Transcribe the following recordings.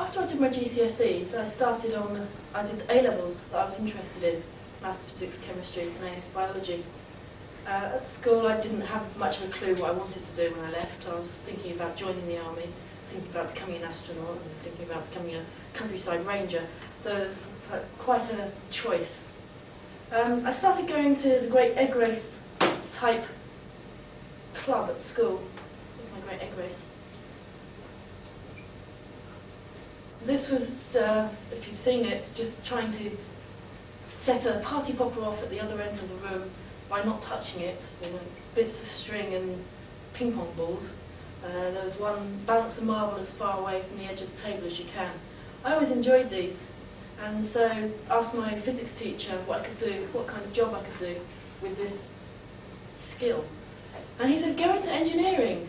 After I did my GCSEs, I did A-levels that I was interested in, maths, physics, chemistry and AS biology. At school I didn't have much of a clue what I wanted to do when I left. I was thinking about joining the army, thinking about becoming an astronaut and thinking about becoming a countryside ranger, so it was quite a choice. I started going to the Great Egg Race type club at school. Here's my Great Egg Race. This was, if you've seen it, just trying to set a party popper off at the other end of the room by not touching it with bits of string and ping pong balls. There was one, balance a marble as far away from the edge of the table as you can. I always enjoyed these, and so asked my physics teacher what I could do, what kind of job I could do with this skill. And he said, go into engineering.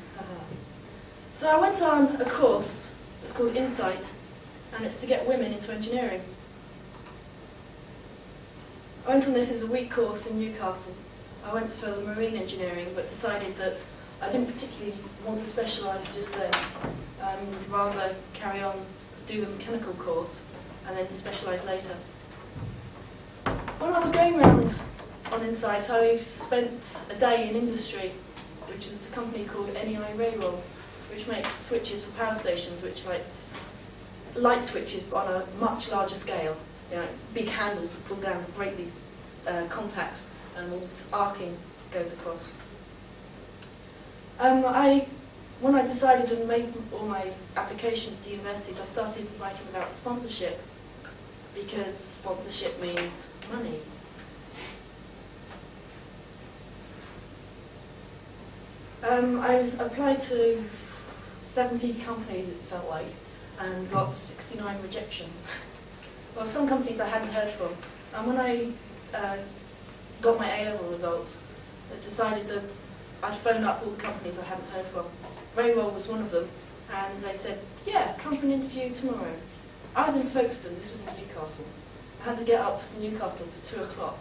So I went on a course, it's called Insight, and it's to get women into engineering. I went on this as a week course in Newcastle. I went for the marine engineering, but decided that I didn't particularly want to specialise just then, and rather carry on, do the mechanical course, and then specialise later. When I was going around on Insight, I spent a day in industry, which was a company called NEI Rayroll, which makes switches for power stations, which are like light switches but on a much larger scale. You know, big handles to pull down and break these contacts, and all this arcing goes across. When I decided to make all my applications to universities, I started writing about sponsorship, because sponsorship means money. I applied to 70 companies, it felt like, and got 69 rejections. Well, some companies I hadn't heard from. And when I got my A-level results, I decided that I'd phone up all the companies I hadn't heard from. Rayroll was one of them, and they said, yeah, come for an interview tomorrow. I was in Folkestone, this was in Newcastle. I had to get up to Newcastle for 2 o'clock,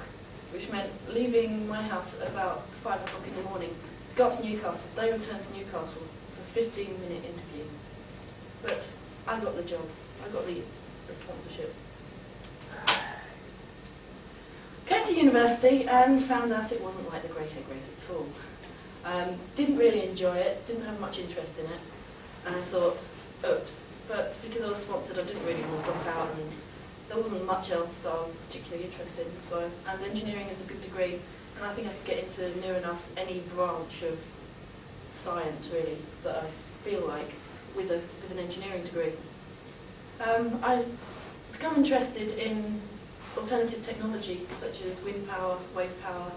which meant leaving my house at about 5 o'clock in the morning to go up to Newcastle, day return to Newcastle for a 15-minute interview. But I got the job, I got the sponsorship. Came to university and found out it wasn't like the Great Egg Race at all. Didn't really enjoy it, didn't have much interest in it, and I thought, oops. But because I was sponsored, I didn't really want to drop out, and there wasn't much else that I was particularly interested in. So, and engineering is a good degree, and I think I could get into near enough any branch of science really that I feel like with an engineering degree. I've become interested in alternative technology such as wind power, wave power,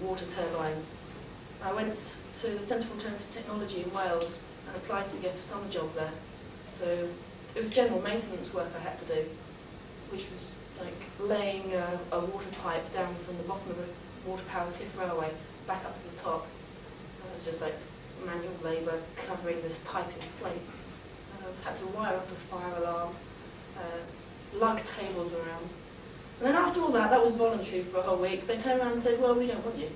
water turbines. I went to the Centre for Alternative Technology in Wales and applied to get a summer job there. So it was general maintenance work I had to do, which was like laying a water pipe down from the bottom of a water-powered Cliff Railway back up to the top. And it was just like manual labour covering this pipe in slates. Had to wire up a fire alarm, lug tables around. And then after all that, that was voluntary for a whole week. They turned around and said, well, we don't want you,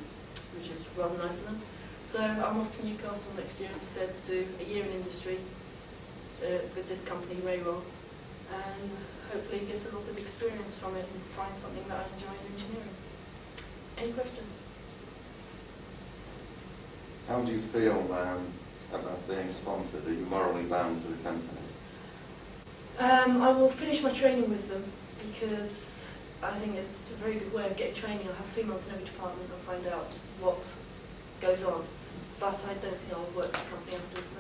which is rather nice of them. So I'm off to Newcastle next year instead to do a year in industry with this company, Rayroll, and hopefully get a lot of experience from it and find something that I enjoy in engineering. Any questions? How do you feel about being sponsored? Are you morally bound to the company? I will finish my training with them because I think it's a very good way of getting training. I'll have 3 months in every department and find out what goes on. But I don't think I'll work for the company afterwards.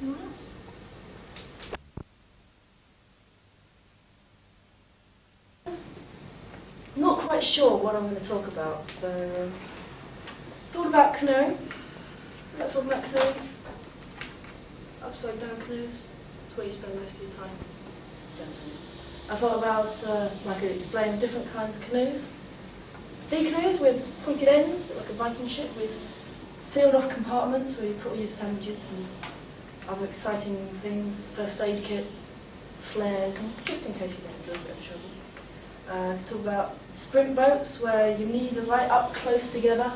Anyone else? Not quite sure what I'm going to talk about, so thought about canoeing. Let's talk about canoeing. Upside down canoes. That's where you spend most of your time. I thought about, I could explain different kinds of canoes. Sea canoes with pointed ends, like a Viking ship, with sealed off compartments where you put all your sandwiches and other exciting things, first aid kits, flares, and just in case you get into a bit of trouble. Talk about sprint boats where your knees are right up close together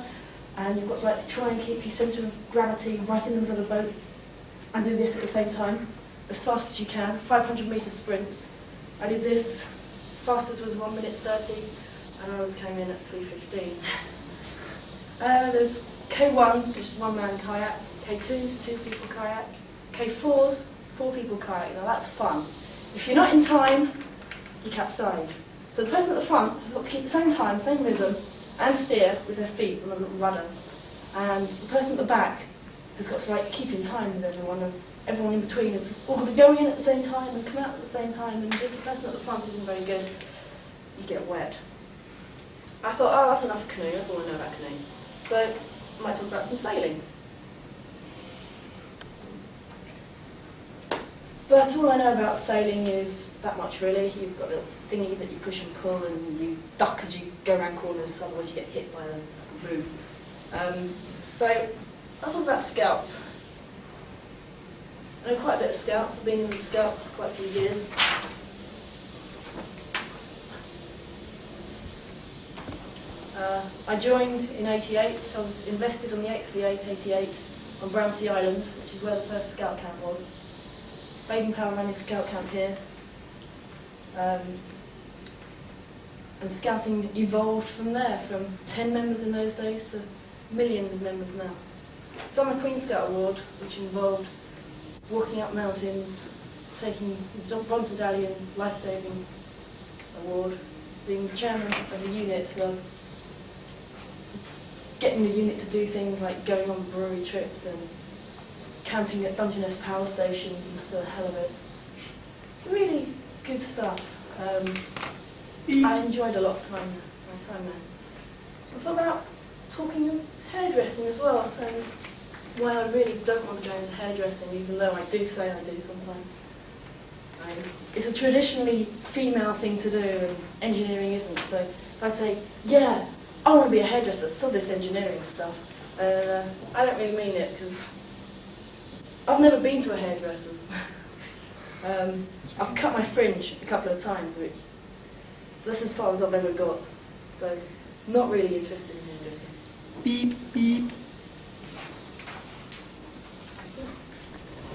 and you've got to like try and keep your centre of gravity right in the middle of the boats and do this at the same time, as fast as you can, 500 metre sprints. I did this, fastest was 1 minute 30, and I came in at 3:15. There's K1s, which is one-man kayak, K2s, 2 people kayak, K4s, 4 people kayak. Now that's fun. If you're not in time, you capsize. So the person at the front has got to keep the same time, same rhythm, and steer with their feet on a little rudder. And the person at the back has got to like keep in time with everyone, and everyone in between is all going to go in at the same time and come out at the same time. And if the person at the front isn't very good, you get wet. I thought, oh, that's enough canoe, that's all I know about canoeing. So I might talk about some sailing. But all I know about sailing is that much really. You've got a little thingy that you push and pull and you duck as you go around corners, otherwise you get hit by the boom. So I thought about Scouts. I know quite a bit of Scouts. I've been in the Scouts for quite a few years. I joined in '88, so I was invested on the 8th of the 8th, '88, on Brownsea Island, which is where the first Scout camp was. Baden-Powell ran his Scout camp here. And Scouting evolved from there, from 10 members in those days to millions of members now. I've done the Queen Scout Award, which involved walking up mountains, taking the Bronze Medallion Life-Saving Award, being the chairman of the unit who was getting the unit to do things like going on brewery trips and camping at Dungeness Power Station just for the hell of it. Really good stuff. I enjoyed a lot of my time there. I thought about talking of hairdressing as well, and why I really don't want to go into hairdressing, even though I do say I do sometimes. It's a traditionally female thing to do, and engineering isn't, so I'd say, yeah, I want to be a hairdresser, so this engineering stuff. I don't really mean it, because I've never been to a hairdresser's. I've cut my fringe a couple of times, which that's as far as I've ever got. So, not really interested in hairdressing. Beep, beep.